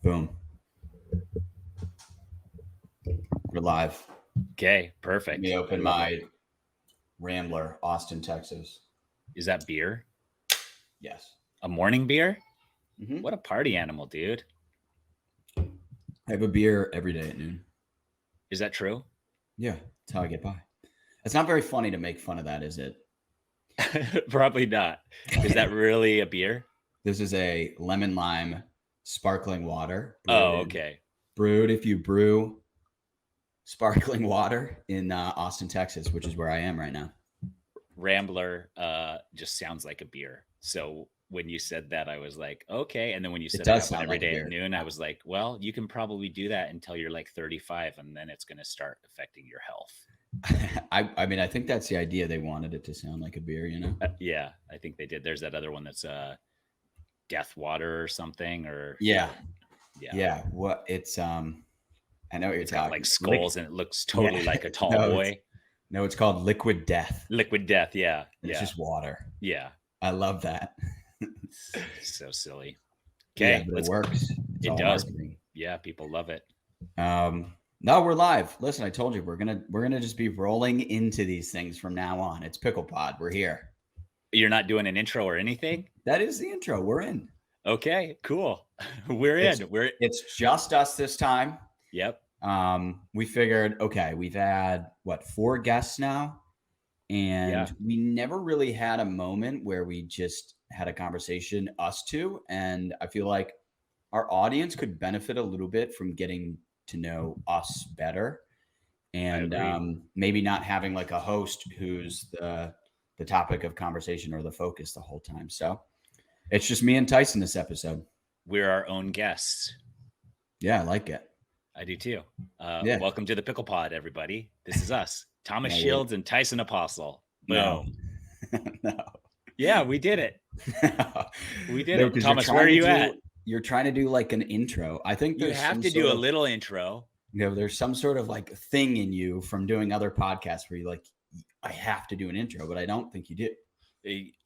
Boom. We're live. Okay, perfect. Let me open my Rambler, Austin, Texas. Is that beer? Yes. A morning beer? Mm-hmm. What a party animal, dude. I have a beer every day at noon. Is that true? Yeah, that's how I get by. It's not very funny to make fun of that, is it? Probably not. Is that really a beer? This is a lemon lime sparkling water. Okay. Brewed if you brew sparkling water in Austin, Texas, which is where I am right now. Rambler just sounds like a beer. So when you said that, I was like, okay. And then when you said It does that sound every like a day beer. at noon, I was like, well, you can probably do that until you're like 35, and then it's going to start affecting your health. I mean, I think that's the idea. They wanted it to sound like a beer, you know? Yeah, I think they did. There's that other one that's Death Water or something, or Yeah. What it's I know what you're it's got talking. like skulls and it looks totally like a tall boy. No, it's called Liquid Death. Liquid Death, yeah. It's just water. Yeah. I love that. So silly. Okay, yeah, but it works. It does. Marketing. Yeah, people love it. No, we're live. Listen, I told you we're gonna just be rolling into these things from now on. It's PicklePod. We're here. You're not doing an intro or anything? That is the intro. We're in. Okay, cool. It's just us this time. Yep. We figured, okay, we've had 4 guests now, and we never really had a moment where we just had a conversation, us two. And I feel like our audience could benefit a little bit from getting to know us better, and maybe not having like a host who's the topic of conversation or the focus the whole time. So it's just me and Tyson this episode. We're our own guests. Yeah, I like it. I do too. Welcome to the PicklePod, everybody. This is us, Thomas Shields and Tyson Apostle. Boom. No. Yeah, we did it. We did it. Thomas, where are you at? You're trying to do like an intro. I think you have to do a little intro. There's some sort of like thing in you from doing other podcasts where you like, I have to do an intro, but I don't think you do.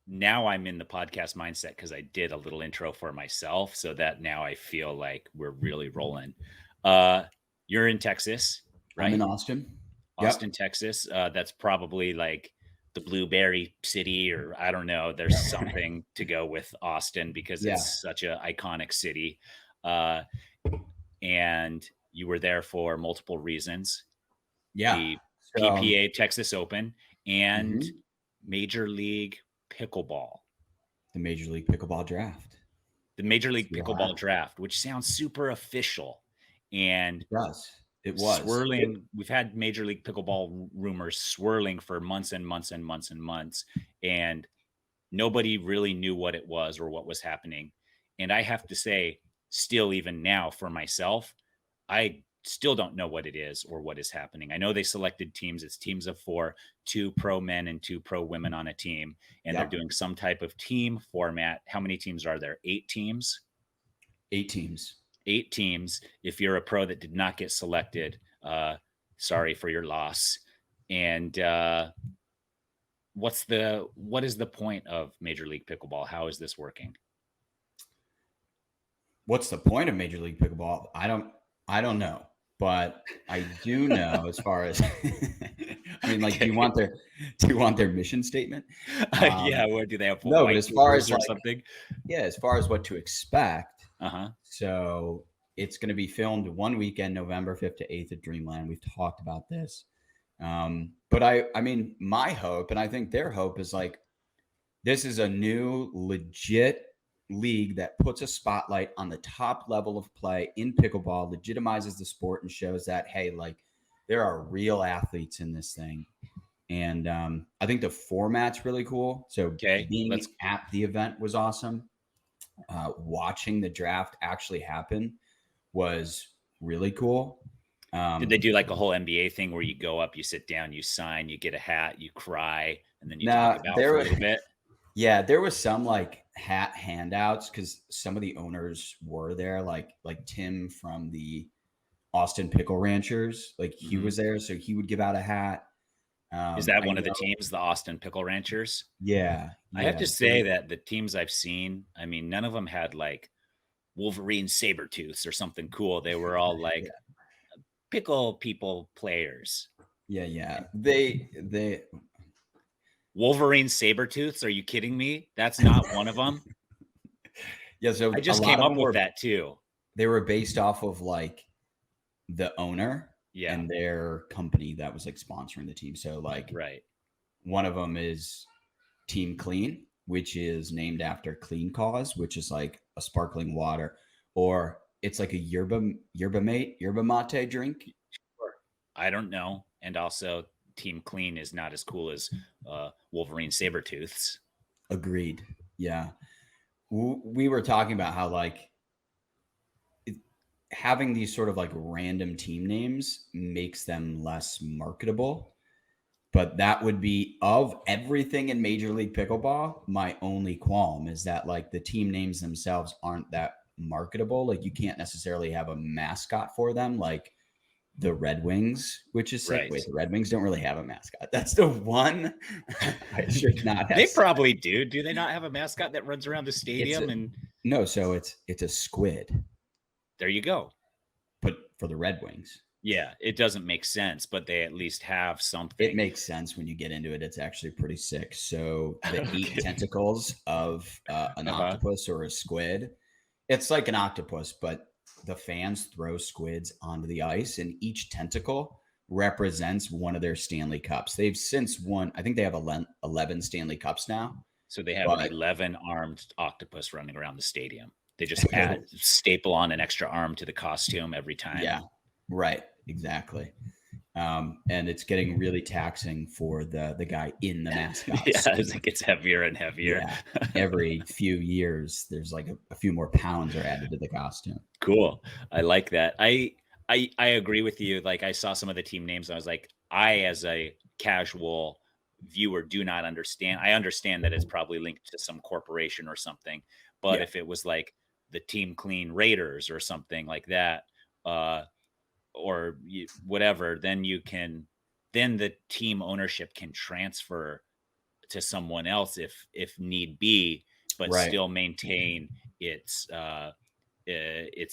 Now I'm in the podcast mindset because I did a little intro for myself, so that now I feel like we're really rolling. You're in Texas, right? I'm in Austin. Austin, Texas. That's probably like the Blueberry City, or I don't know. There's something to go with Austin because it's such an iconic city. And you were there for multiple reasons. Yeah. The PPA Texas Open and Major League Pickleball. The Major League Pickleball Draft. The Major League Pickleball Draft, which sounds super official. And it was swirling. We've had Major League Pickleball rumors swirling for months and months and months and months, and nobody really knew what it was or what was happening. And I have to say, still, even now for myself, I still don't know what it is or what is happening. I know they selected teams. It's teams of 4, 2 pro men and 2 pro women on a team, and they're doing some type of team format. How many teams are there? 8 teams? 8 teams. 8 teams. If you're a pro that did not get selected, sorry for your loss. And what is the point of Major League Pickleball? How is this working? What's the point of Major League Pickleball? I don't know, but I do know as far as I mean, like, do you want their mission statement? What do they have? No, but as far as something, as far as what to expect. So it's going to be filmed one weekend, November 5th to 8th at Dreamland. We've talked about this. But I mean, my hope, and I think their hope, is like, this is a new legit league that puts a spotlight on the top level of play in pickleball, legitimizes the sport, and shows that, hey, like, there are real athletes in this thing. And I think the format's really cool. So being at the event was awesome. Watching the draft actually happen was really cool. Did they do like a whole NBA thing where you go up, you sit down, you sign, you get a hat, you cry, and then you talk about it for a little bit? Yeah, there was some like hat handouts because some of the owners were there, like Tim from the Austin Pickle Ranchers. Like, he was there, so he would give out a hat. Is that one of the teams, the Austin Pickle Ranchers? Yeah. I have to say that the teams I've seen, I mean, none of them had like Wolverine Sabertooths or something cool. They were all like pickle people players. Yeah. They Wolverine Sabertooths? Are you kidding me? That's not one of them. Yeah, so I a just lot came of up them with were that too. they were based off of like the owner Yeah. and their company that was like sponsoring the team. So like Right. one of them is Team Clean, which is named after Clean Cause, which is like a sparkling water, or it's like a yerba mate drink. I don't know. And also Team Clean is not as cool as Wolverine Sabertooths. Agreed. Yeah. We were talking about how like having these sort of like random team names makes them less marketable. But that would be, of everything in Major League Pickleball, my only qualm is that like the team names themselves aren't that marketable. Like you can't necessarily have a mascot for them, like the Red Wings, which is sick. Right. Wait, the Red Wings don't really have a mascot. That's the one I should not have They said. probably do. Do they not have a mascot that runs around the stadium? No, so it's a squid, There you go. but for the Red Wings. Yeah, it doesn't make sense, but they at least have something. It makes sense when you get into it. It's actually pretty sick. So the 8 tentacles of an octopus or a squid, it's like an octopus, but the fans throw squids onto the ice, and each tentacle represents one of their Stanley Cups. They've since won, I think they have 11 Stanley Cups now. So they have an 11-armed octopus running around the stadium. They just staple on an extra arm to the costume every time. Yeah, right. Exactly. And it's getting really taxing for the guy in the mascot. Yeah, as it gets heavier and heavier. Yeah. Every few years, there's like a few more pounds are added to the costume. Cool. I like that. I agree with you. Like I saw some of the team names and I was like, I, as a casual viewer, do not understand. I understand that it's probably linked to some corporation or something, but if it was like the Team Clean Raiders or something like that, or whatever, then the team ownership can transfer to someone else if need be, but still maintain its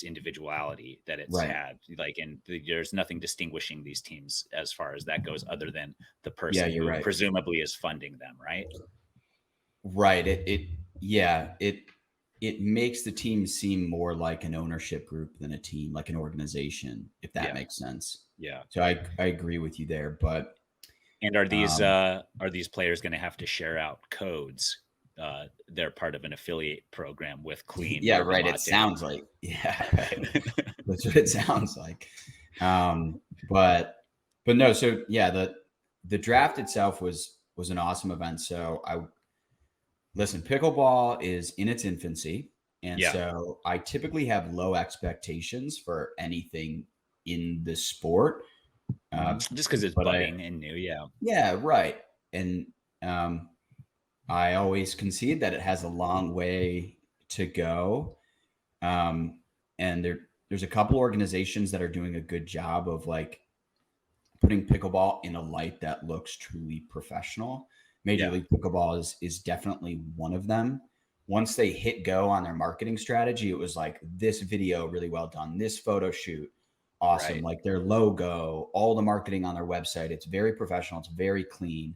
individuality that it's had. Like, and there's nothing distinguishing these teams as far as that goes, other than the person who presumably is funding them, right? Right. It makes the team seem more like an ownership group than a team, like an organization, if that makes sense. Yeah. So I agree with you there. But are these players going to have to share out codes? They're part of an affiliate program with Clean. Yeah, right. It sounds like, right. That's what it sounds like. But no. So yeah, the draft itself was an awesome event. So listen, pickleball is in its infancy. And so I typically have low expectations for anything in the sport. Just because it's budding and new. Yeah. Yeah, right. And I always concede that it has a long way to go. And there's a couple organizations that are doing a good job of like putting pickleball in a light that looks truly professional. Major League Pickleball is definitely one of them. Once they hit go on their marketing strategy, it was like, this video really well done, this photo shoot, awesome. Like their logo, all the marketing on their website, it's very professional, it's very clean,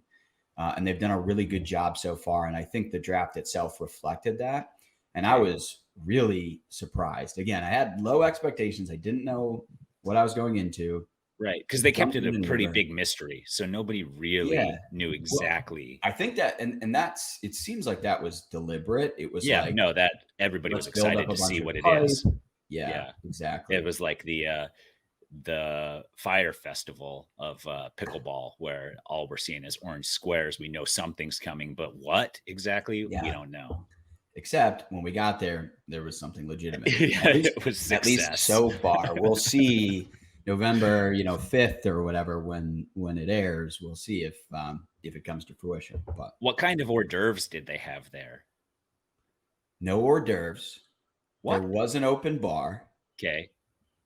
and they've done a really good job so far. And I think the draft itself reflected that. And I was really surprised. Again, I had low expectations. I didn't know what I was going into. Right, because they kept it a pretty big mystery, so nobody really knew exactly. Well, I think that, and that's, it seems like that was deliberate. It was that everybody was excited to see what it is. Yeah, exactly. It was like the Fire Festival of pickleball, where all we're seeing is orange squares. We know something's coming, but what exactly, we don't know. Except when we got there was something legitimate. It was success. At least so far. We'll see. November, 5th or whatever, when it airs, we'll see if it comes to fruition. But what kind of hors d'oeuvres did they have there? No hors d'oeuvres. What? There was an open bar. Okay.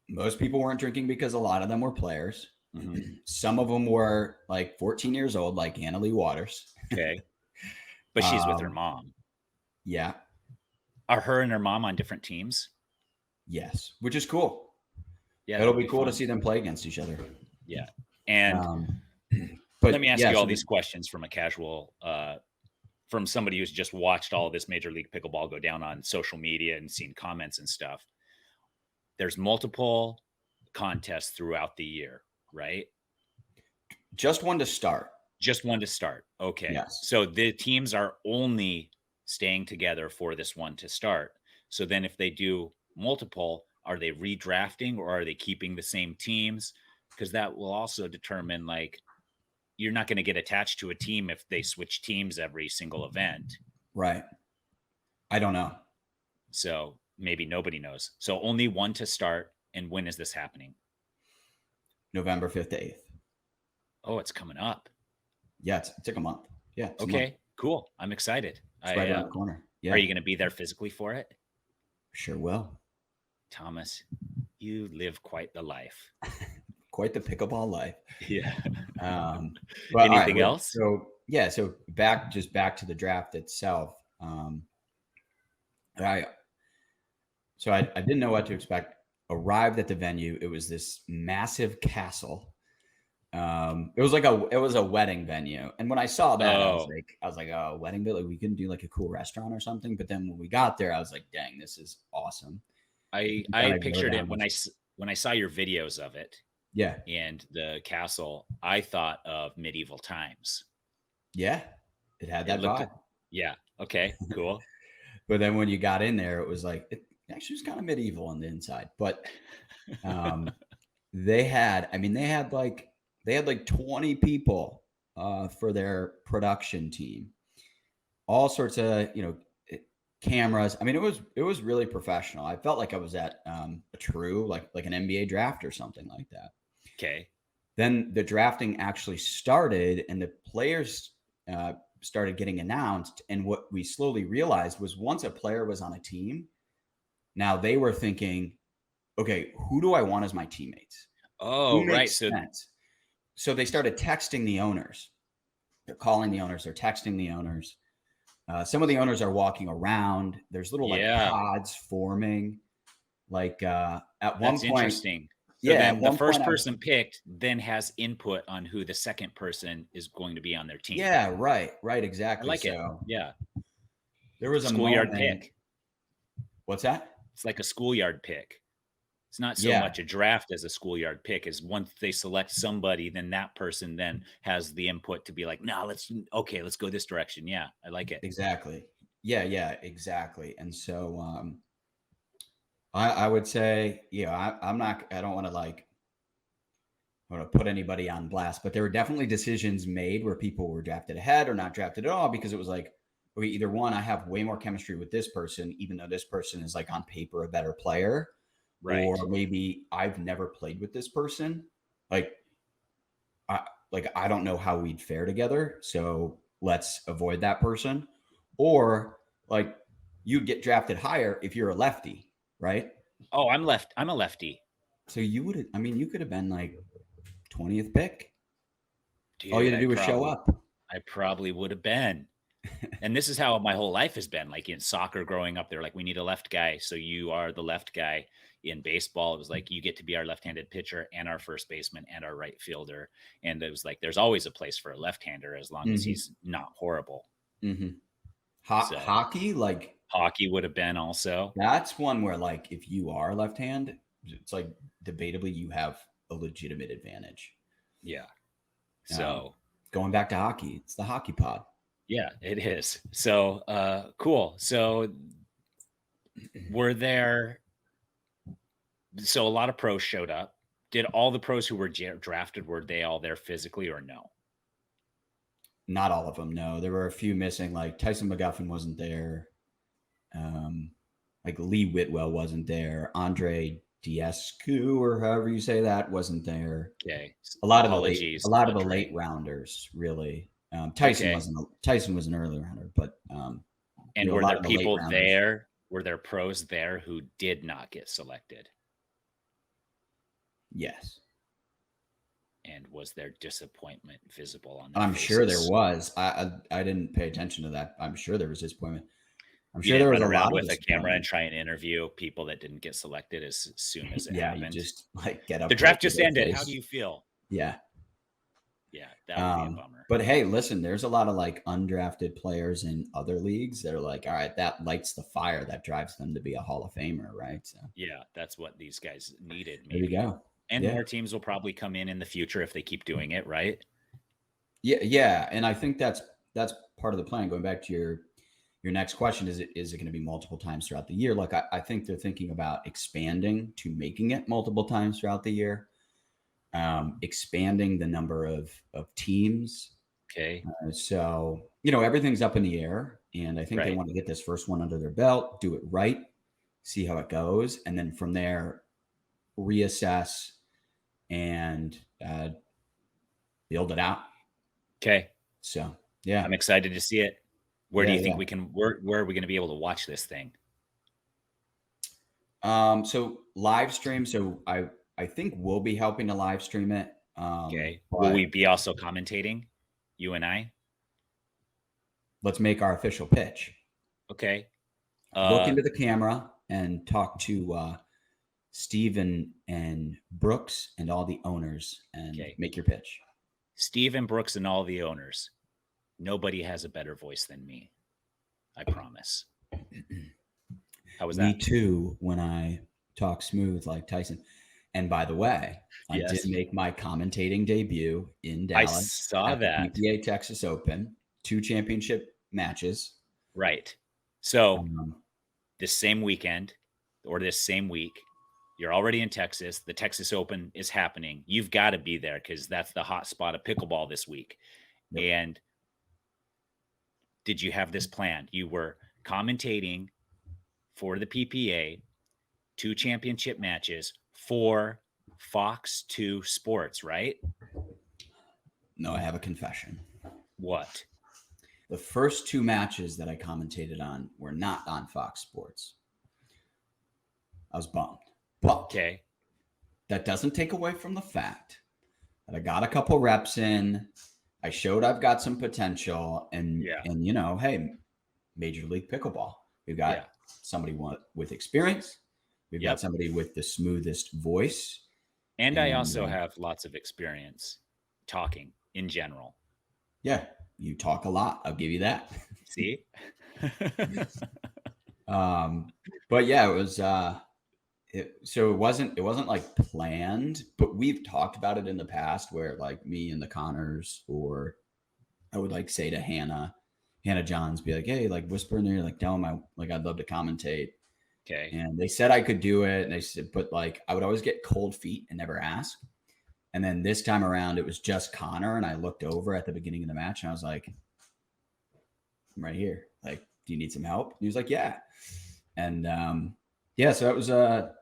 Most people weren't drinking because a lot of them were players. Mm-hmm. Some of them were like 14 years old, like Anna Lee Waters. Okay. But she's with her mom. Yeah. Are her and her mom on different teams? Yes, which is cool. Yeah, It'll be cool fun. to see them play against each other. Yeah. And but let me ask yeah, you all so these questions from a casual, from somebody who's just watched all this Major League Pickleball go down on social media and seen comments and stuff. There's multiple contests throughout the year, right? just one to start. Just one to start. Okay. Yes. So the teams are only staying together for this one to start. So then if they do multiple, are they redrafting or are they keeping the same teams? Because that will also determine, like, you're not going to get attached to a team if they switch teams every single event. Right. I don't know. So maybe nobody knows. So only one to start. And when is this happening? November 5th to 8th. Oh, it's coming up. Yeah, it's like a month. Yeah. Okay, cool. I'm excited. It's right around the corner. Yeah. Are you going to be there physically for it? Sure will. Thomas, you live quite the life. Quite the pickleball life. Yeah. But anything else? So yeah, so back to the draft itself. I didn't know what to expect. Arrived at the venue. It was this massive castle. It was a wedding venue. And when I saw that, I was like, oh, wedding, but like we couldn't do like a cool restaurant or something. But then when we got there, I was like, dang, this is awesome. I pictured it when I saw your videos of it. Yeah. And the castle, I thought of medieval times. Yeah. It had that vibe. Yeah. Okay, cool. But then when you got in there, it was like, it actually was kind of medieval on the inside, but they had like 20 people for their production team, all sorts of, cameras. I mean, it was really professional. I felt like I was at a true, like an NBA draft or something like that. Okay. Then the drafting actually started and the players started getting announced. And what we slowly realized was once a player was on a team, now they were thinking, okay, who do I want as my teammates? Oh, right. So they started texting the owners. They're calling the owners. They're texting the owners. Some of the owners are walking around. There's little like pods forming. Like at one point, interesting. So then the first person picked then has input on who the second person is going to be on their team. Yeah, right, exactly. I like it. Yeah. There was a schoolyard pick. What's that? It's like a schoolyard pick. It's not so much a draft as a schoolyard pick. Is once they select somebody, then that person then has the input to be like, no, let's go this direction. Yeah, I like it. Exactly. Yeah, exactly. And so I would say, I don't want to put anybody on blast, but there were definitely decisions made where people were drafted ahead or not drafted at all because it was like, okay, either one, I have way more chemistry with this person, even though this person is like on paper a better player. Right. Or maybe I've never played with this person. I don't know how we'd fare together. So let's avoid that person. Or like you'd get drafted higher if you're a lefty, right? Oh, I'm a lefty. So you could have been like 20th pick. Dude, all you had to do was show up. I probably would have been. And this is how my whole life has been. Like in soccer growing up, they're like, we need a left guy. So you are the left guy. In baseball, it was like, you get to be our left-handed pitcher and our first baseman and our right fielder. And it was like, there's always a place for a left-hander as long as he's not horrible. Mm-hmm. Hockey would have been also. That's one where like, if you are left-hand, it's like debatably you have a legitimate advantage. Yeah. So going back to hockey, it's the hockey pod. Yeah, it is. So cool. So so a lot of pros showed up. Did all the pros who were drafted, were they all there physically or no? Not all of them. No, there were a few missing. Like Tyson McGuffin wasn't there. Like Lee Whitwell wasn't there. Andre Diescu, or however you say that, wasn't there. Okay. A lot of the late rounders, really. Tyson was an early rounder, but and were there people there? Were there pros there who did not get selected? Yes. And was there disappointment visible on their I'm faces? sure there was. I didn't pay attention to that. I'm sure there was disappointment. I'm sure there was a run around lot of with a camera and disappointment. try and interview people that didn't get selected as soon as it Yeah, you happened. just like get up. The right draft to just their ended. How face. do you feel? Yeah. Yeah, that would be a bummer. But hey, listen, there's a lot of like undrafted players in other leagues that are like, all right, that lights the fire that drives them to be a Hall of Famer, right? So Yeah, that's what these guys needed, there you maybe. go. And Yeah. more teams will probably come in the future if they keep doing it, right? Yeah, and I think that's part of the plan. Going back to your next question, is it going to be multiple times throughout the year? Like I think they're thinking about expanding to making it multiple times throughout the year, expanding the number of teams. Okay. So everything's up in the air, and I think they Right. want to get this first one under their belt, do it right, see how it goes, and then from there reassess and build it out. Okay. So yeah, I'm excited to see it. Where do Yeah, you think we can? Where are we going to be able to watch this thing? So live stream. So I think we'll be helping to live stream it. Okay. But Will we be also commentating? You and I? let's make our official pitch. Okay. Look into the camera and talk to Steve and Brooks and all the owners and make your pitch. Steve and Brooks and all the owners. Nobody has a better voice than me. I promise. How was that? Me too, when I talk smooth like Tyson. And by the way, I did make my commentating debut in Dallas. I saw that. The PPA Texas Open, 2 championship matches. Right. So this same weekend or this same week, you're already in Texas. The Texas Open is happening. You've got to be there because that's the hot spot of pickleball this week. Yep. And did you have this planned? You were commentating for the PPA, 2 championship matches for Fox 2 Sports, right? No, I have a confession. What? The first 2 matches that I commentated on were not on Fox Sports. I was bummed. But that doesn't take away from the fact that I got a couple reps in. I showed I've got some potential, and hey, Major League Pickleball. We've got somebody with experience. We've got somebody with the smoothest voice. And I also have lots of experience talking in general. Yeah, you talk a lot. I'll give you that. See? But yeah, it was so it wasn't like planned, but we've talked about it in the past where like me and the Connors, or I would like say to Hannah Johns, be like, hey, like whisper in there, like tell them I'd love to commentate. Okay. And they said I could do it. And they said, but like I would always get cold feet and never ask. And then this time around, it was just Connor. And I looked over at the beginning of the match and I was like, I'm right here. Like, do you need some help? And he was like, yeah. And so it was a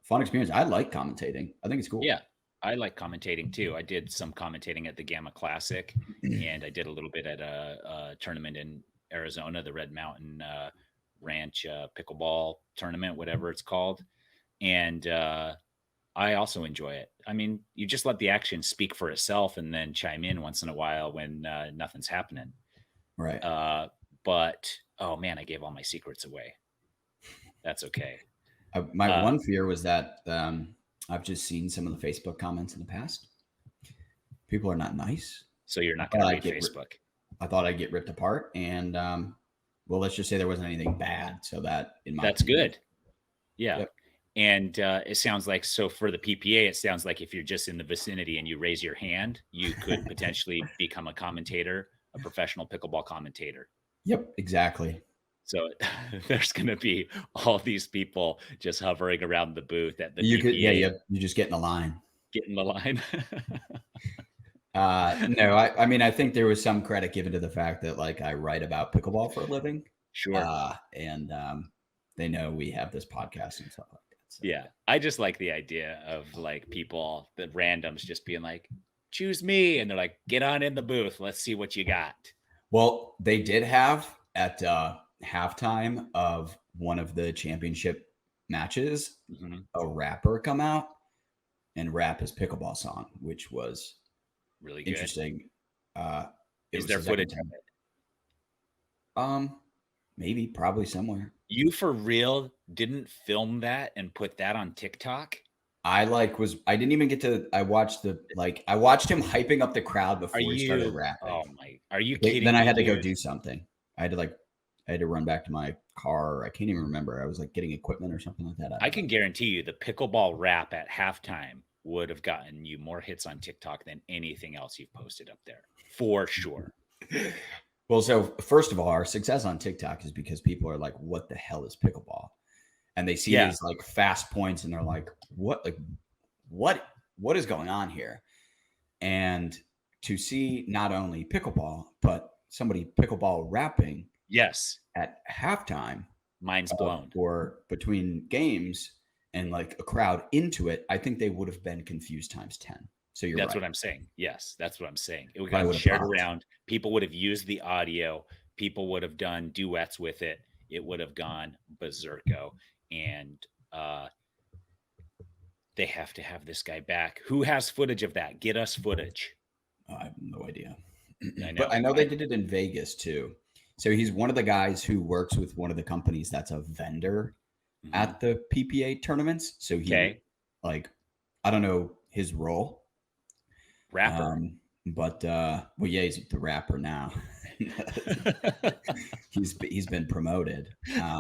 fun experience. I like commentating. I think it's cool. Yeah, I like commentating too. I did some commentating at the Gamma Classic, and I did a little bit at a tournament in Arizona, the Red Mountain Ranch pickleball tournament, whatever it's called. And I also enjoy it. I mean, you just let the action speak for itself and then chime in once in a while when nothing's happening. Right. But, oh man, I gave all my secrets away. That's okay. My one fear was that I've just seen some of the Facebook comments in the past. People are not nice. So you're not going to read Facebook. I thought I'd get ripped apart. And, well, let's just say there wasn't anything bad. So that's good. Yeah. Yep. And it sounds like, so for the PPA, it sounds like if you're just in the vicinity and you raise your hand, you could potentially become a commentator, a professional pickleball commentator. Yep, exactly. So there's going to be all these people just hovering around the booth at the PPA. You just get in the line. Get in the line. No, I mean, I think there was some credit given to the fact that like I write about pickleball for a living. Sure. And they know we have this podcast and stuff like that. So. Yeah. I just like the idea of like people, the randoms just being like, choose me. And they're like, get on in the booth. Let's see what you got. Well, they did have at halftime of one of the championship matches, a rapper come out and rap his pickleball song, which was really good. Interesting. Is there footage of it? Maybe, probably somewhere. You for real didn't film that and put that on TikTok? I didn't even get to, I watched him hyping up the crowd Are before he started you? rapping. Oh my! Are you Okay, kidding then I me, had to go dude? do something. I had to run back to my car. I can't even remember. I was like getting equipment or something like that. I can guarantee you the pickleball rap at halftime would have gotten you more hits on TikTok than anything else you've posted up there, for sure. Well, so first of all, our success on TikTok is because people are like, "What the hell is pickleball?" And they see Yeah. these like fast points, and they're like, "What? Like, what is going on here?" And to see not only pickleball, but somebody pickleball rapping Yes. at halftime, Mind's blown. or between games, and like a crowd into it, I think they would have been confused times 10. So you're That's right. what I'm saying. Yes, that's what I'm saying. It would Probably have would have shared popped. around. People would have used the audio. People would have done duets with it. It would have gone berserko. And they have to have this guy back. Who has footage of that? Get us footage. I have no idea. I know. But I know they did it in Vegas too. So he's one of the guys who works with one of the companies that's a vendor at the PPA tournaments. So he, like, I don't know his role. Rapper. But well, yeah, he's the rapper now. he's been promoted.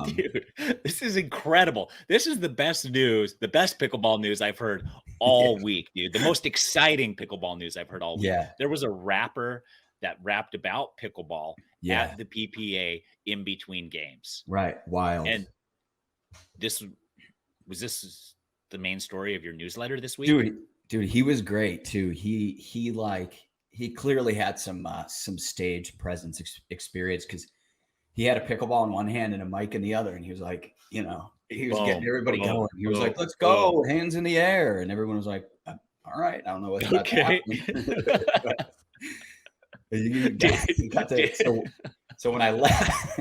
Dude, this is incredible. This is the best news, the best pickleball news I've heard all week, dude. The most exciting pickleball news I've heard all week. Yeah. There was a rapper that rapped about pickleball at the PPA in between games. Right. Wild. And this was the main story of your newsletter this week? Dude, he was great too. He clearly had some stage presence experience, because he had a pickleball in one hand and a mic in the other, and he was like, he was getting everybody going. He was like, "Let's go, hands in the air," and everyone was like, "All right, I don't know what's about to happen." So when I left,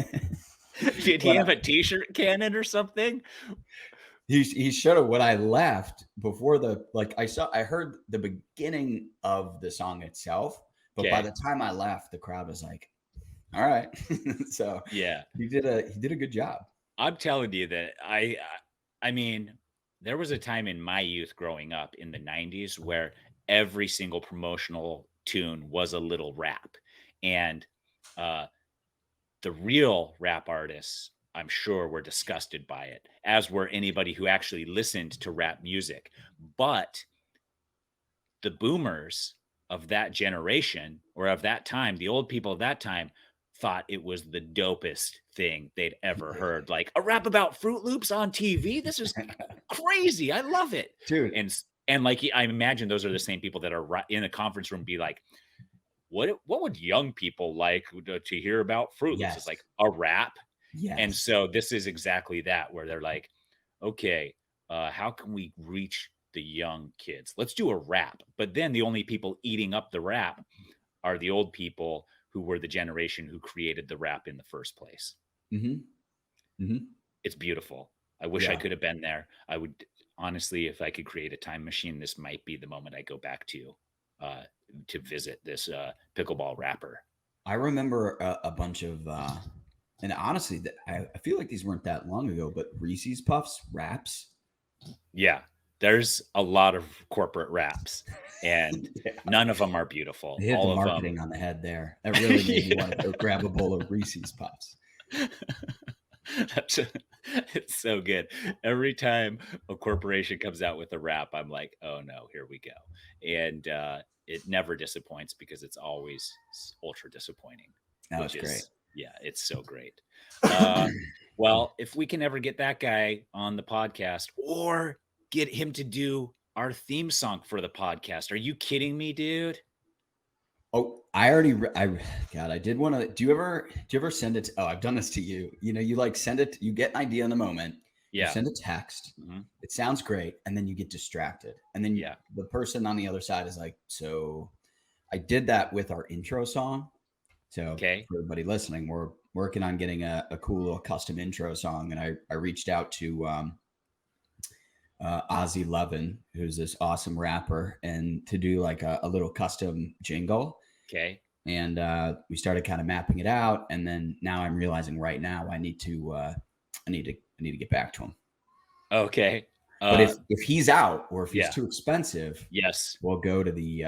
did he have a t-shirt cannon or something? He showed it when I left, before I heard the beginning of the song itself, but by the time I left, the crowd was like, all right. So yeah, he did a good job. I'm telling you that I mean, there was a time in my youth growing up in the 90s where every single promotional tune was a little rap, and the real rap artists, I'm sure, were disgusted by it, as were anybody who actually listened to rap music. But the boomers of that generation, or of that time, the old people of that time, thought it was the dopest thing they'd ever heard. Like, a rap about Fruit Loops on TV? This is crazy. I love it. Dude. And like, I imagine those are the same people that are in a conference room be like, what would young people like to hear about Fruit Loops? It's like a rap. Yes. And so this is exactly that, where they're like, okay, how can we reach the young kids? Let's do a rap. But then the only people eating up the rap are the old people who were the generation who created the rap in the first place. It's beautiful. I wish I could have been there. I would, honestly, if I could create a time machine, this might be the moment I go back to visit this pickleball rapper. I remember a bunch of and honestly, I feel like these weren't that long ago, but Reese's Puffs raps. Yeah, there's a lot of corporate raps, and none of them are beautiful. They hit all the of marketing them on the head there. That really made me want to go grab a bowl of Reese's Puffs. It's so good. Every time a corporation comes out with a rap, I'm like, oh no, here we go. And it never disappoints, because it's always ultra disappointing. That was great. Yeah, it's so great. Well, if we can ever get that guy on the podcast, or get him to do our theme song for the podcast. Are you kidding me, dude? Oh, I did want to, do you ever send it? I've done this to you. You like send it, you get an idea in the moment. Yeah. You send a text. It sounds great. And then you get distracted. And then the person on the other side is like, so I did that with our intro song. So for everybody listening, we're working on getting a cool little custom intro song. And I reached out to Ozzy Levin, who's this awesome rapper, and to do like a little custom jingle. Okay. and we started kind of mapping it out. And then now I'm realizing right now I need to get back to him. Okay. But if he's out or if he's Yeah. too expensive, Yes. we'll go to the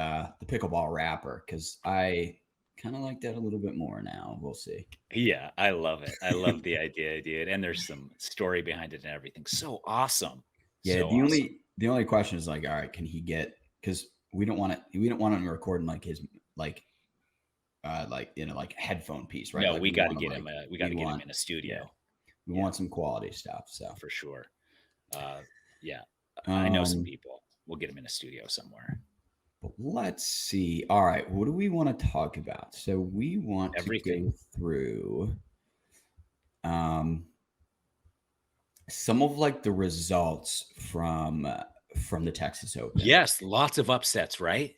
pickleball wrapper, because I kind of like that a little bit more now. We'll see. Yeah, I love it. I love the idea, dude. And there's some story behind it and everything. So awesome. Yeah, So awesome. the only question is like, all right, can he get, because we don't want him recording like his like like headphone piece, right? No, Like we got to wanna, get him. We got to get him in a yeah, studio we want some quality stuff. So for sure. Yeah, I know some um, people. We'll get him in a studio somewhere. but let's see. All right, what do we want to talk about? So we want Everything. to go through some of like the results from the Texas Open. Yes, lots of upsets, right?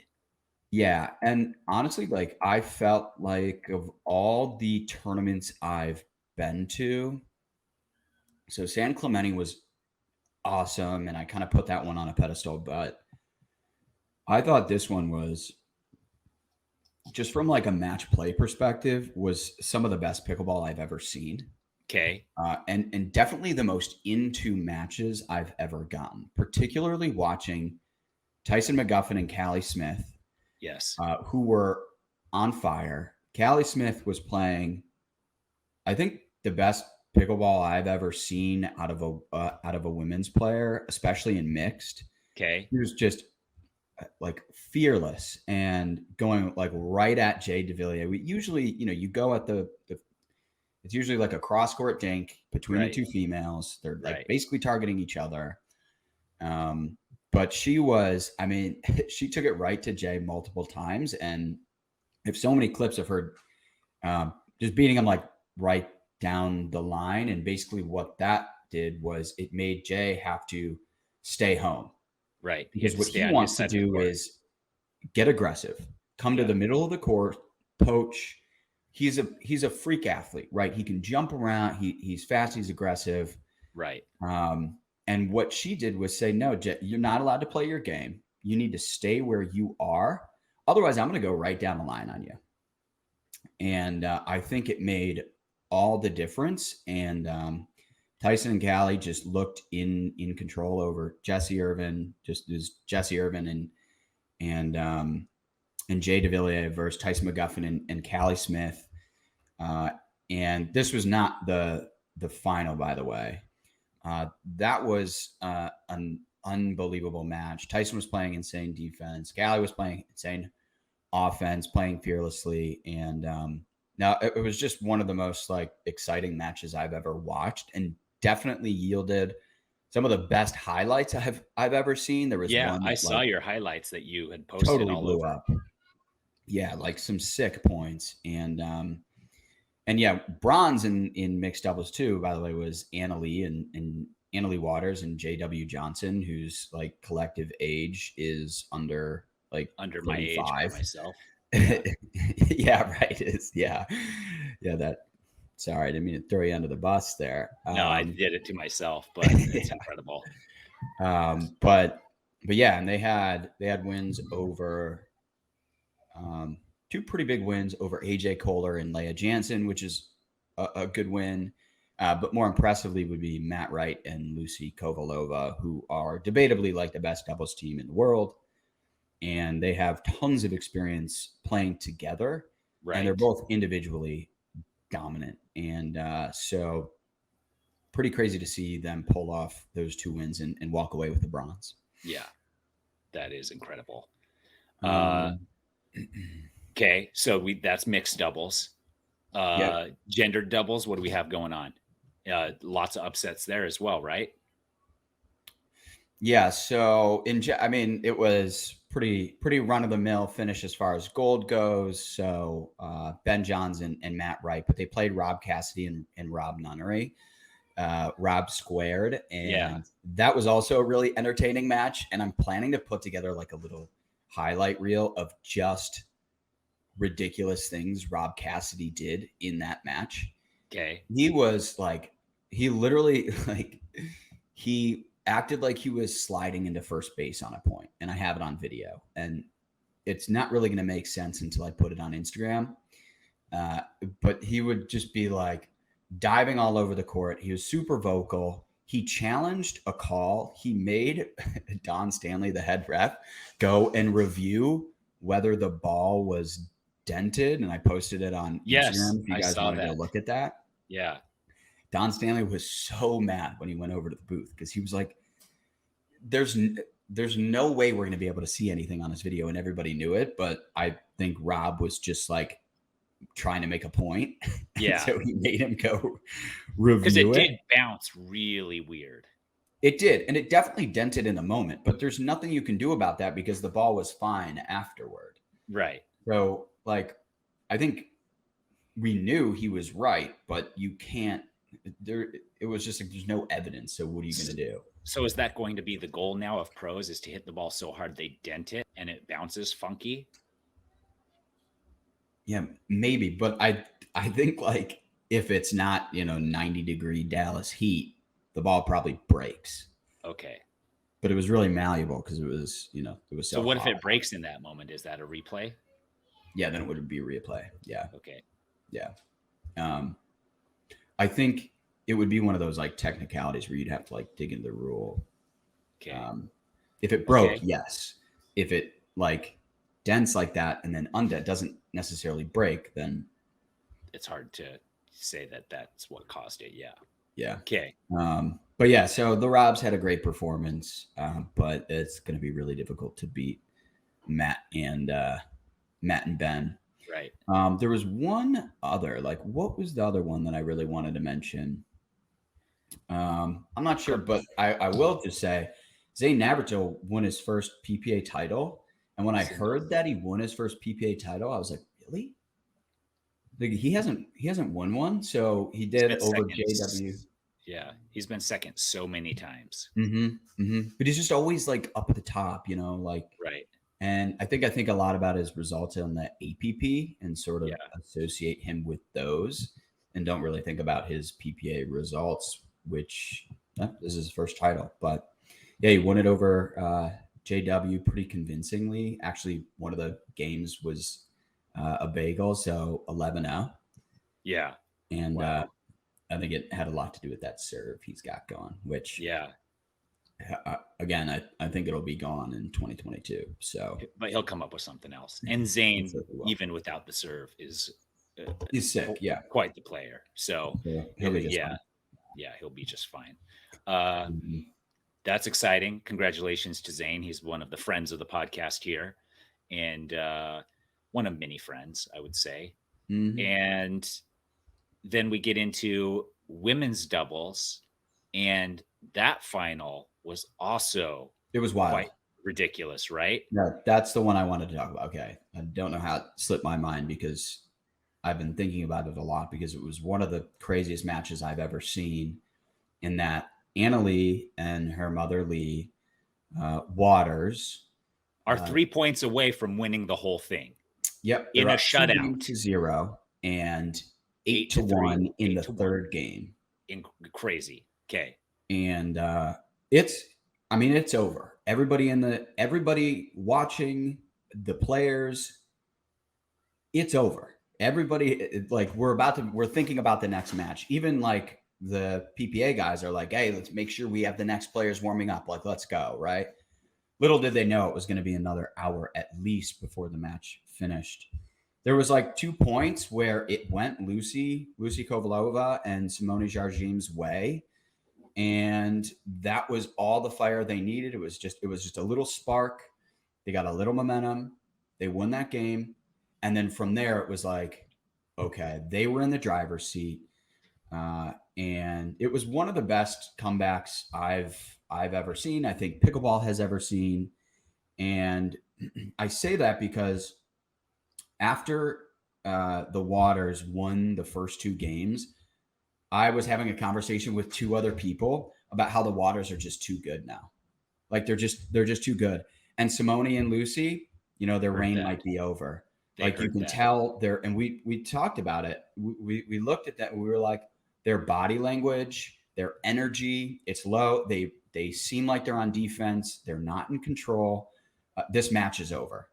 Yeah, and honestly, like I felt like of all the tournaments I've been to, so San Clemente was awesome, and I kind of put that one on a pedestal, but I thought this one was, just from like a match play perspective, was some of the best pickleball I've ever seen. Okay. And definitely the most into matches I've ever gotten, particularly watching Tyson McGuffin and Callie Smith, Yes. who were on fire. Callie Smith was playing, I think, the best pickleball I've ever seen out of a women's player, especially in mixed. Okay. He was just like fearless and going like right at Jay DeVilliers. We usually, you go at the it's usually like a cross court dink between the two females. They're like basically targeting each other. But she was, I mean, she took it right to Jay multiple times. And if so many clips of her just beating him like right down the line. And basically what that did was it made Jay have to stay home. Right. Because what he wants to do is get aggressive, come to the middle of the court, poach. He's a freak athlete, right? He can jump around. He's fast. He's aggressive. Right. And what she did was say, no, Jay, you're not allowed to play your game. You need to stay where you are. Otherwise, I'm going to go right down the line on you. And I think it made all the difference. And Tyson and Callie just looked in control over Jesse Irvin. Just as Jesse Irvin and Jay DeVilliers versus Tyson McGuffin and Callie Smith. And this was not the final, by the way. That was an unbelievable match. Tyson was playing insane defense. Callie was playing insane offense, playing fearlessly. And now it was just one of the most like exciting matches I've ever watched, and definitely yielded some of the best highlights I've ever seen. There was one that, I saw your highlights that you had posted. Totally all blew over. Up. Yeah, like some sick points. And yeah, bronze in mixed doubles too, by the way, was Anna Lee and Anna Lee Waters and JW Johnson, whose like collective age is under 35. My age by myself. Yeah, yeah, right. That. Sorry, I didn't mean to throw you under the bus there. No, I did it to myself, but it's incredible. But yeah, and they had wins over two pretty big wins over AJ Kohler and Leah Jansen, which is a good win. But more impressively would be Matt Wright and Lucy Kovalova, who are debatably like the best doubles team in the world. And they have tons of experience playing together. Right. And they're both individually dominant. And so pretty crazy to see them pull off those two wins and walk away with the bronze. Yeah, that is incredible. Okay, so that's mixed doubles. Gendered doubles, what do we have going on? Lots of upsets there as well, right? Yeah, so it was pretty run-of-the-mill finish as far as gold goes. So Ben Johns and Matt Wright, but they played Rob Cassidy and Rob Nunnery. Rob squared, and that was also a really entertaining match. And I'm planning to put together like a little highlight reel of just ridiculous things Rob Cassidy did in that match. Okay. He was like, he literally like, he acted like he was sliding into first base on a point, and I have it on video. And it's not really going to make sense until I put it on Instagram. But he would just be like diving all over the court. He was super vocal. He challenged a call. He made Don Stanley, the head ref, go and review whether the ball was dented. And I posted it on Instagram if you guys want to go look at that. Yeah. Don Stanley was so mad when he went over to the booth because he was like, there's no way we're going to be able to see anything on this video. And everybody knew it. But I think Rob was just like trying to make a point. Yeah. So he made him go review it. Because it did bounce really weird. It did. And it definitely dented in the moment. But there's nothing you can do about that because the ball was fine afterward. Right. So, like, I think we knew he was right, but you can't. It was just like there's no evidence. So what are you going to do? So is that going to be the goal now of pros, is to hit the ball so hard they dent it and it bounces funky? Yeah, maybe. But I think like if it's not, 90-degree Dallas heat, the ball probably breaks. Okay. But it was really malleable because it was, it was so what hot. If it breaks in that moment? Is that a replay? Yeah, then it would be a replay. Yeah. Okay. Yeah. I think it would be one of those like technicalities where you'd have to like dig into the rule. Okay. If it broke, yes. If it like dents like that and then undent doesn't necessarily break, then it's hard to say that that's what caused it. Yeah. Yeah. Okay. But yeah, so the Robs had a great performance, but it's going to be really difficult to beat Matt and Ben. Right. There was one other, like, what was the other one that I really wanted to mention? I'm not sure, but I will just say Zane Navratil won his first PPA title. And when I heard that he won his first PPA title, I was like, really? Like, he hasn't won one. So he did over JW. Yeah. He's been second so many times. But he's just always like up at the top, like, right. And I think a lot about his results on the APP and sort of associate him with those and don't really think about his PPA results, which this is his first title. But yeah, he won it over JW pretty convincingly. Actually, one of the games was a bagel, so 11-0. Yeah. And I think it had a lot to do with that serve he's got going, which again, I think it'll be gone in 2022. So, but he'll come up with something else. And Zane, even without the serve, he's sick. Yeah, quite the player. So he'll be just fine. He'll be just fine. That's exciting. Congratulations to Zane. He's one of the friends of the podcast here, and one of many friends, I would say. And then we get into women's doubles, and that final was also wild. Quite ridiculous, right? Yeah, that's the one I wanted to talk about. Okay. I don't know how it slipped my mind because I've been thinking about it a lot because it was one of the craziest matches I've ever seen, in that Anna Lee and her mother Lee Waters are 3 points away from winning the whole thing. Yep. In a shutout. 2-0 and 8-1 in the third game. Crazy. Okay. And it's over. Everybody watching, the players, it's over. Everybody, like, we're thinking about the next match. Even like the PPA guys are like, hey, let's make sure we have the next players warming up. Like, let's go. Right. Little did they know it was going to be another hour at least before the match finished. There was like 2 points where it went Lucy Kovalova and Simone Jargim's way. And that was all the fire they needed. It was just a little spark. They got a little momentum. They won that game. And then from there, it was like, okay, they were in the driver's seat. And it was one of the best comebacks I've ever seen. I think pickleball has ever seen. And I say that because after the Waters won the first 2 games, I was having a conversation with 2 other people about how the Waters are just too good now. Like they're just too good. And Simone and Lucy, their reign might be over. Like you can tell and we talked about it. We looked at that and we were like, their body language, their energy, it's low. They seem like they're on defense. They're not in control. This match is over.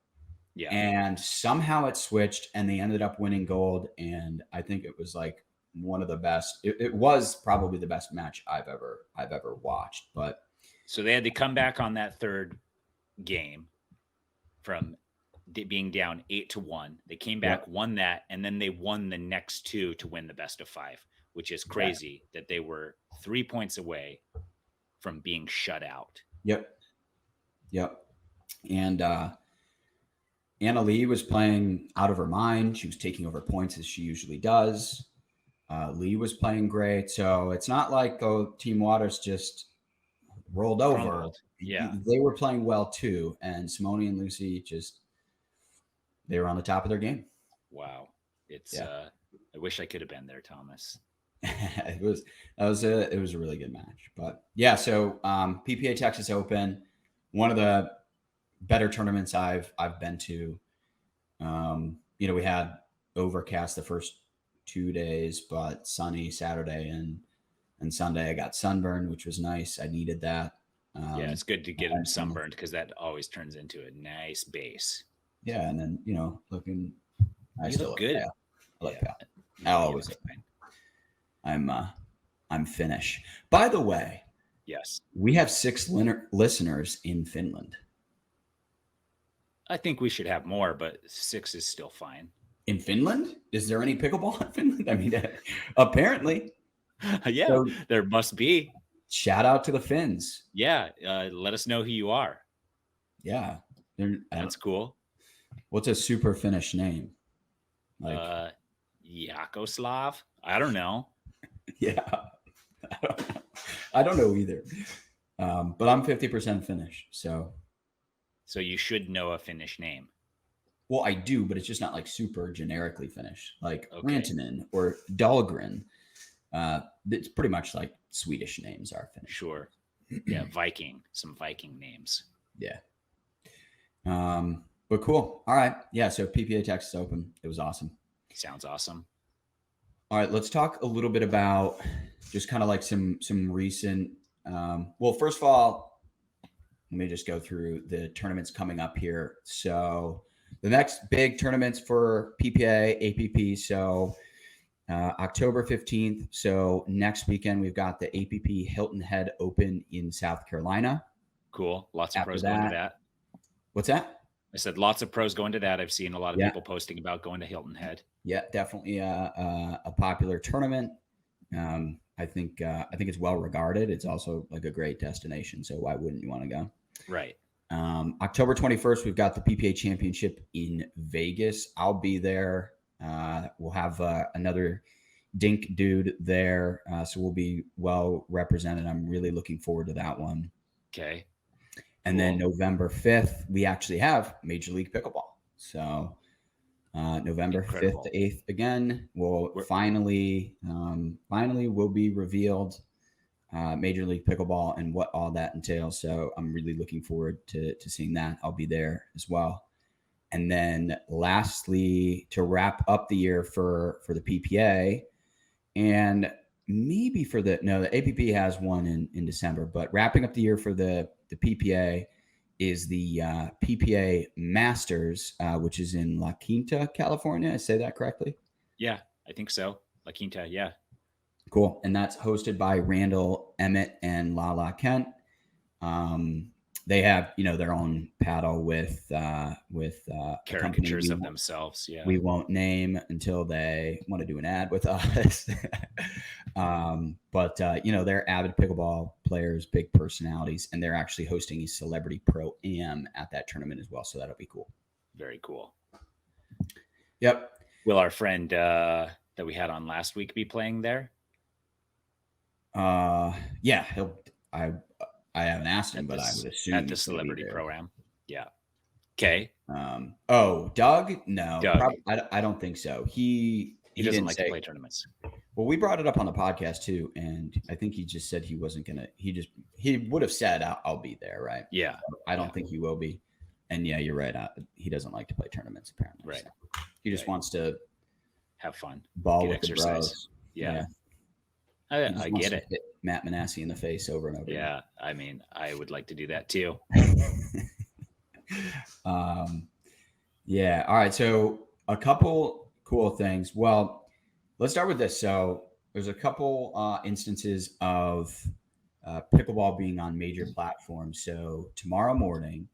Yeah. And somehow it switched and they ended up winning gold. And I think it was like one of the best. It was probably the best match I've ever watched. But So they had to come back on that third game from being down 8-1. They came back, won that, and then they won the next two to win the best of 5, which is crazy that they were 3 points away from being shut out. Yep. And Anna Lee was playing out of her mind. She was taking over points as she usually does. Lee was playing great. So it's not like Team Waters just rolled over. Crumbled. Yeah. They were playing well too. And Simone and Lucy they were on the top of their game. Wow. I wish I could have been there, Thomas. It was a really good match. But yeah, so PPA Texas Open, one of the better tournaments I've been to. We had overcast the first 2 days, but sunny Saturday and Sunday. I got sunburned, which was nice. I needed that. It's good to get them sunburned because that always turns into a nice base. Yeah, and then looking. You look good. I like that. I always look fine. I'm Finnish. By the way, yes, we have 6 listeners in Finland. I think we should have more, but 6 is still fine. In Finland? Is there any pickleball in Finland? I mean, apparently. Yeah, so, there must be. Shout out to the Finns. Yeah, let us know who you are. Yeah. That's cool. What's a super Finnish name? Like Yakoslav? I don't know. Yeah. I don't know either. But I'm 50% Finnish, so. So you should know a Finnish name. Well, I do, but it's just not like super generically Finnish, like Rantanen or Dahlgren. It's pretty much like Swedish names are Finnish. Sure. Yeah, Viking, some Viking names. Yeah. But cool. All right. Yeah. So PPA Texas Open, it was awesome. Sounds awesome. All right. Let's talk a little bit about just kind of like some recent. Well, first of all, let me just go through the tournaments coming up here. So the next big tournaments for PPA, APP. So October 15th. So next weekend, we've got the APP Hilton Head Open in South Carolina. Cool. Lots of pros going to that. What's that? I said lots of pros going to that. I've seen a lot of people posting about going to Hilton Head. Yeah, definitely a popular tournament. I think it's well regarded. It's also like a great destination. So why wouldn't you want to go? Right. October 21st, we've got the PPA Championship in Vegas. I'll be there. We'll have another Dink dude there. So we'll be well represented. I'm really looking forward to that one. Okay. And then November 5th, we actually have Major League Pickleball. So November 5th to 8th again, we'll finally will be revealed Major League Pickleball and what all that entails. So I'm really looking forward to seeing that. I'll be there as well. And then lastly, to wrap up the year for the PPA and maybe for the APP has one in December, but wrapping up the year for the PPA is the PPA Masters, which is in La Quinta, California. I say that correctly? Yeah, I think so. La Quinta, yeah. Cool. And that's hosted by Randall Emmett and Lala Kent. They have, their own paddle with caricatures of themselves. Yeah. We won't name until they want to do an ad with us. But they're avid pickleball players, big personalities, and they're actually hosting a celebrity pro-am at that tournament as well. So that'll be cool. Very cool. Yep. Will our friend that we had on last week be playing there? Yeah, I haven't asked him, but I would assume at the celebrity program. Yeah. Okay. Doug? No, Doug. I don't think so. He doesn't like to play tournaments. Well, we brought it up on the podcast too, and I think he just said he wasn't gonna. He would have said I'll be there, right? Yeah. So I don't think he will be, and yeah, you're right. He doesn't like to play tournaments apparently. Right. So he just wants to have fun, ball with exercise. The bros. Yeah. I get it. Hit Matt Manassi in the face over and over. Yeah, I mean, I would like to do that too. Yeah. All right. So a couple cool things. Well, let's start with this. So there's a couple instances of pickleball being on major platforms. So tomorrow morning,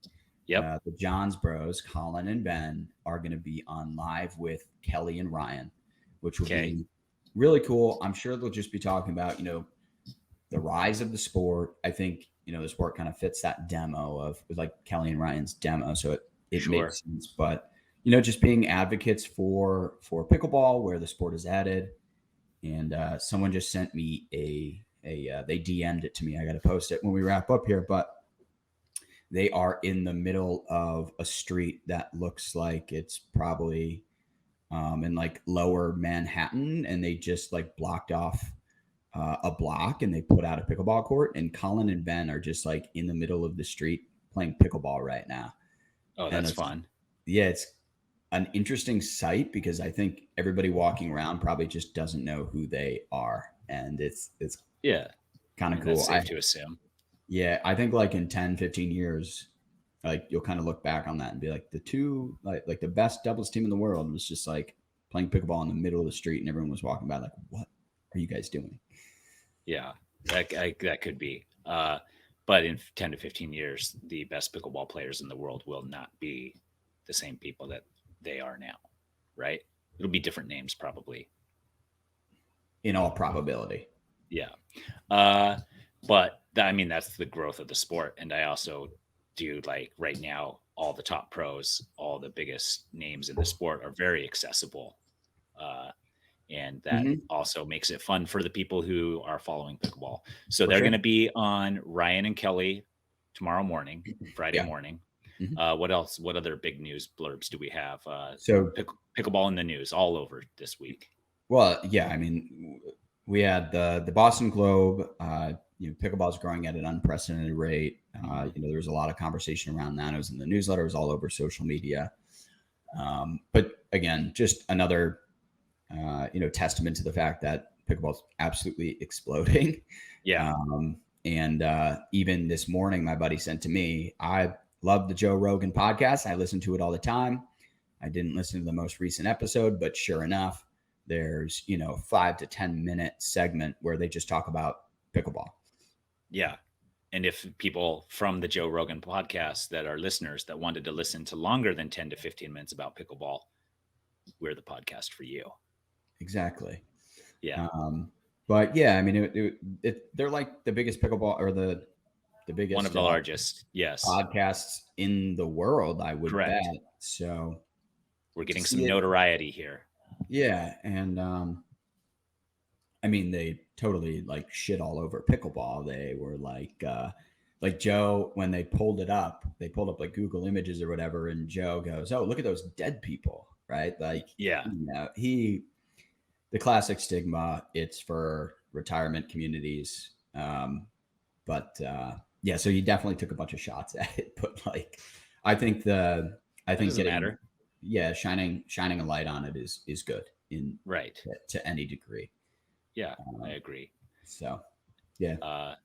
Yep. the Johns Bros, Collin and Ben, are going to be on live with Kelly and Ryan, which will Okay. be really cool. I'm sure they'll just be talking about, the rise of the sport. I think, the sport kind of fits that demo of like Kelly and Ryan's demo. So it Sure. makes sense. But, just being advocates for pickleball, where the sport is added. And someone just sent me they DM'd it to me. I got to post it when we wrap up here, but they are in the middle of a street that looks like it's probably in like lower Manhattan, and they just like blocked off a block and they put out a pickleball court. And Collin and Ben are just like in the middle of the street playing pickleball right now. Oh, And that's fun. yeah, it's an interesting sight because I think everybody walking around probably just doesn't know who they are, and it's Yeah. kind of I mean, cool. that's safe to assume. Yeah, I think like in 10, 15 years, like you'll kind of look back on that and be like the two like the best doubles team in the world was just like playing pickleball in the middle of the street and everyone was walking by like, what are you guys doing? Yeah, that could be. But in 10 to 15 years, the best pickleball players in the world will not be the same people that they are now, right? It'll be different names probably. In all probability. Yeah. But I mean, that's the growth of the sport. And I also do like right now, all the top pros, all the biggest names in the sport are very accessible. And that also makes it fun for the people who are following pickleball. So For they're sure. going to be on Ryan and Kelly tomorrow morning, Friday Yeah. morning. Mhm. What else? What other big news blurbs do we have? So Pickleball in the news all over this week. well, yeah, I mean, we had the Boston Globe. Pickleball is growing at an unprecedented rate. There was a lot of conversation around that. It was in the newsletter. It was all over social media. But again, just another testament to the fact that pickleball is absolutely exploding. Yeah. And even this morning, my buddy sent to me, I love the Joe Rogan podcast. I listen to it all the time. I didn't listen to the most recent episode, but sure enough, there's 5 to 10 minute segment where they just talk about pickleball. Yeah. And if people from the Joe Rogan podcast that are listeners that wanted to listen to longer than 10 to 15 minutes about pickleball, we're the podcast for you. Exactly. Yeah. But yeah, I mean, they're like the biggest pickleball or the biggest one of the largest, yes, podcasts in the world, I would correct. bet. So We're getting some notoriety here. Yeah, and I mean, they totally like shit all over pickleball. They were like Joe, when they pulled up like Google Images or whatever, and Joe goes, "Oh, look at those dead people!" Right? Like, Yeah. The classic stigma. It's for retirement communities, but yeah. So he definitely took a bunch of shots at it, but like, I think doesn't matter. Yeah, shining a light on it is good in right to any degree. Yeah, I agree. So, yeah,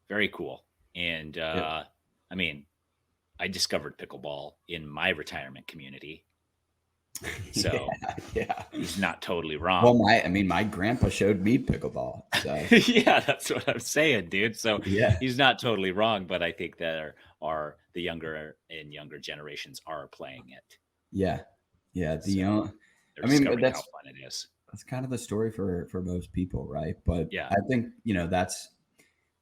very cool. And yeah. I mean, I discovered pickleball in my retirement community, so yeah, he's not totally wrong. Well, my grandpa showed me pickleball. So yeah, that's what I'm saying, dude. So yeah, he's not totally wrong, but I think that are the younger generations are playing it. Yeah. So I mean, how fun it is. That's kind of the story for most people, right? But yeah, I think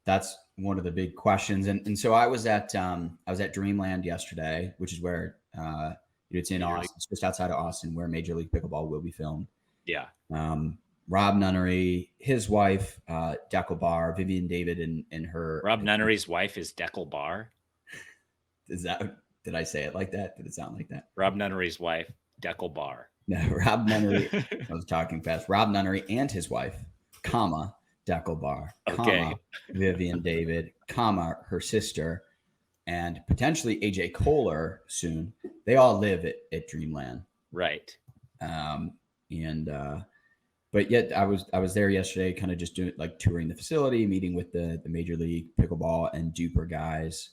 that's one of the big questions. And so I was at Dreamland yesterday, which is where it's in Austin, it's just outside of Austin, where Major League Pickleball will be filmed. Yeah. Rob Nunnery, his wife, Deckel Bar, Vivian David, and her. Rob Nunnery's wife is Deckel Bar. Did I say it like that? Did it sound like that? Rob Nunnery's wife, Deckel Bar. No, Rob Nunnery. I was talking fast. Rob Nunnery and his wife, Deckel Bar, Vivian David, her sister, and potentially AJ Kohler soon. They all live at Dreamland. Right. But yet I was there yesterday, kind of just touring the facility, meeting with the Major League Pickleball and Duper guys.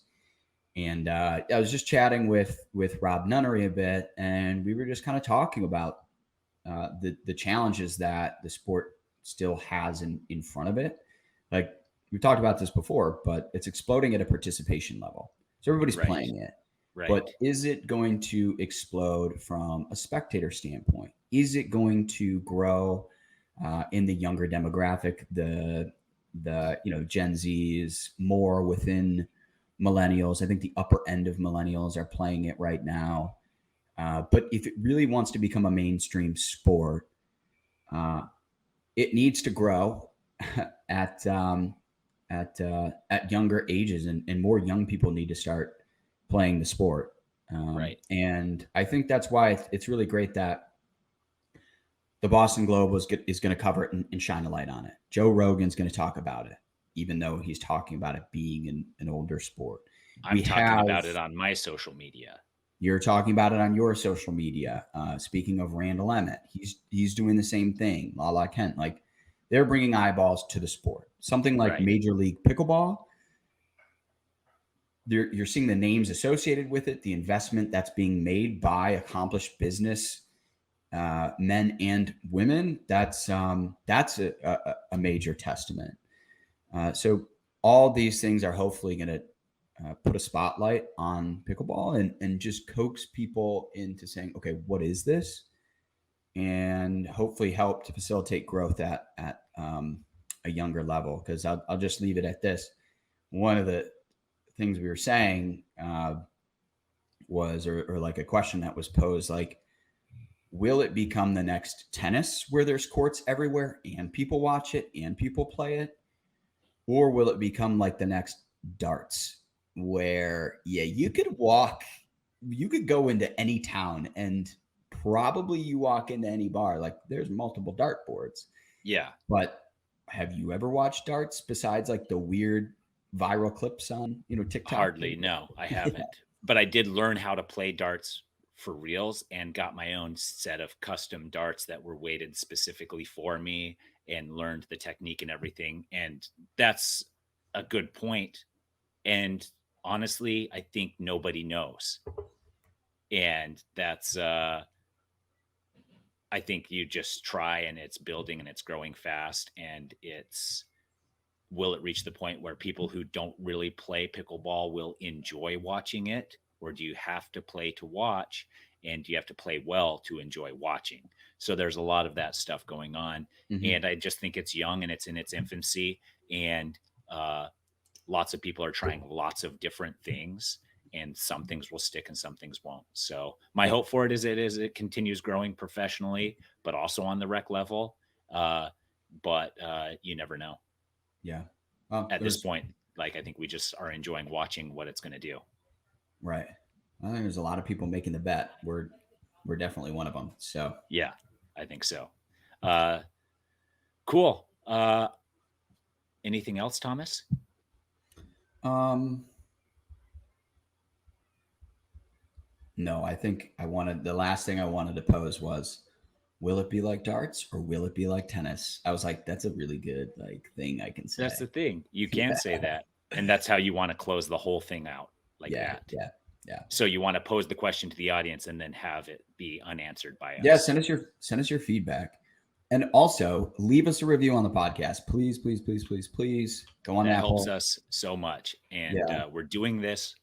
And I was just chatting with Rob Nunnery a bit, and we were just kind of talking about the challenges that the sport still has in front of it. Like we talked about this before, but it's exploding at a participation level. So everybody's Right. playing it. Right. But is it going to explode from a spectator standpoint? Is it going to grow in the younger demographic, the Gen Zs, more within millennials? I think the upper end of millennials are playing it right now. But if it really wants to become a mainstream sport, it needs to grow at younger ages, and more young people need to start playing the sport. Right. And I think that's why it's really great that the Boston Globe is going to cover it and shine a light on it. Joe Rogan's going to talk about it, even though he's talking about it being an older sport. I'm talking about it on my social media. You're talking about it on your social media. Speaking of Randall Emmett, he's doing the same thing. Lala Kent, like they're bringing eyeballs to the sport. Something like Major League Pickleball, you're seeing the names associated with it, the investment that's being made by accomplished business men and women. That's a major testament. So all these things are hopefully going to put a spotlight on pickleball and just coax people into saying, okay, what is this? And hopefully help to facilitate growth at a younger level. Because I'll just leave it at this. One of the things we were saying was, or like a question that was posed, like, will it become the next tennis where there's courts everywhere and people watch it and people play it? Or will it become like the next darts where, you could go into any town and probably you walk into any bar, like there's multiple dart boards. Yeah. But have you ever watched darts besides like the weird viral clips on, TikTok? Hardly. No, I haven't. Yeah. But I did learn how to play darts for reals and got my own set of custom darts that were weighted specifically for me and learned the technique and everything. And that's a good point. And honestly, I think nobody knows. And that's, I think you just try, and it's building and it's growing fast. And will it reach the point where people who don't really play pickleball will enjoy watching it? Or do you have to play to watch, and do you have to play well to enjoy watching? So there's a lot of that stuff going on. Mm-hmm. And I just think it's young and it's in its infancy, and lots of people are trying lots of different things, and some things will stick and some things won't. So my hope for it is it continues growing professionally, but also on the rec level. But you never know. Yeah. At this point, like, I think we just are enjoying watching what it's going to do. Right. I think there's a lot of people making the bet. We're definitely one of them. So yeah, I think so. Cool. Anything else, Thomas? No, I think the last thing I wanted to pose was, will it be like darts or will it be like tennis? I was like, that's a really good thing I can say. That's the thing. You can say that. And that's how you want to close the whole thing out like that. Yeah. So you want to pose the question to the audience and then have it be unanswered by us. Yeah, send us your feedback. And also leave us a review on the podcast. Please, please, please, please, please go on. That helps us so much. And we're doing this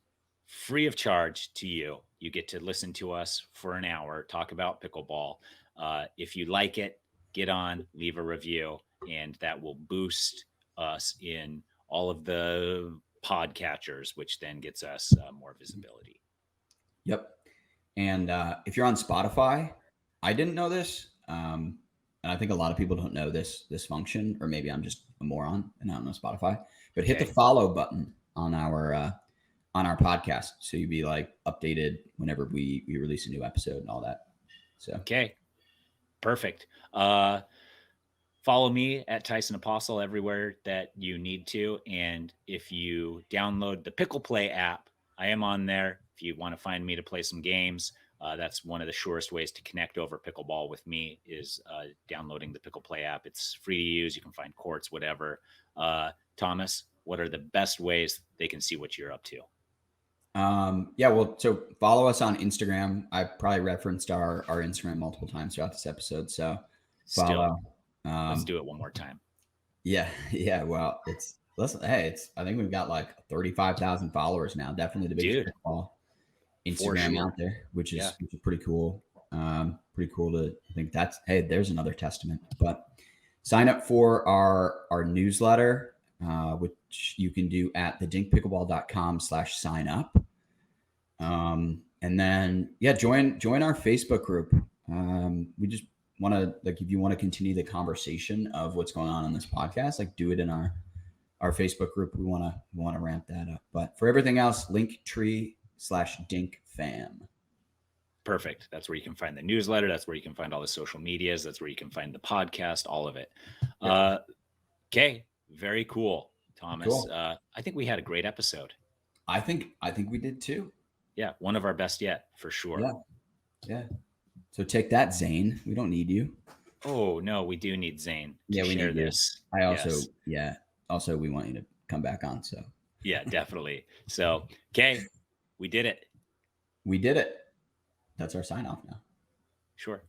free of charge to you. You get to listen to us for an hour, talk about pickleball. If you like it, get on, leave a review, and that will boost us in all of the podcatchers, which then gets us more visibility. Yep. And if you're on Spotify, I didn't know this. And I think a lot of people don't know this function, or maybe I'm just a moron and I don't know Spotify, but hit the follow button on our podcast. So you'd be like updated whenever we release a new episode and all that. So, okay, perfect. Follow me at Tyson Apostle everywhere that you need to. And if you download the PicklePlay app, I am on there. If you want to find me to play some games, that's one of the surest ways to connect over pickleball with me is downloading the PicklePlay app. It's free to use. You can find courts, whatever. Thomas, what are the best ways they can see what you're up to? Yeah, well, so follow us on Instagram. I probably referenced our Instagram multiple times throughout this episode. So follow. Still, let's do it one more time. Yeah, yeah. Well, I think we've got like 35,000 followers now. Definitely the biggest pickleball Instagram out there, which is pretty cool. Pretty cool to think there's another testament. But sign up for our newsletter, which you can do at thedinkpickleball.com/sign up. And then join our Facebook group. We just want to, like, if you want to continue the conversation of what's going on this podcast, like, do it in our Facebook group. We want to ramp that up. But for everything else, Linktree/DinkFam. Perfect. That's where you can find the newsletter. That's where you can find all the social medias. That's where you can find the podcast, all of it. Okay. Very cool, Thomas. Cool. I think we had a great episode. I think we did too. Yeah. One of our best yet, for sure. Yeah. So take that, Zane. We don't need you. Oh, no, we do need Zane. Yeah, we need this. Also, we want you to come back on. So yeah, definitely. So, okay. We did it. That's our sign off now. Sure.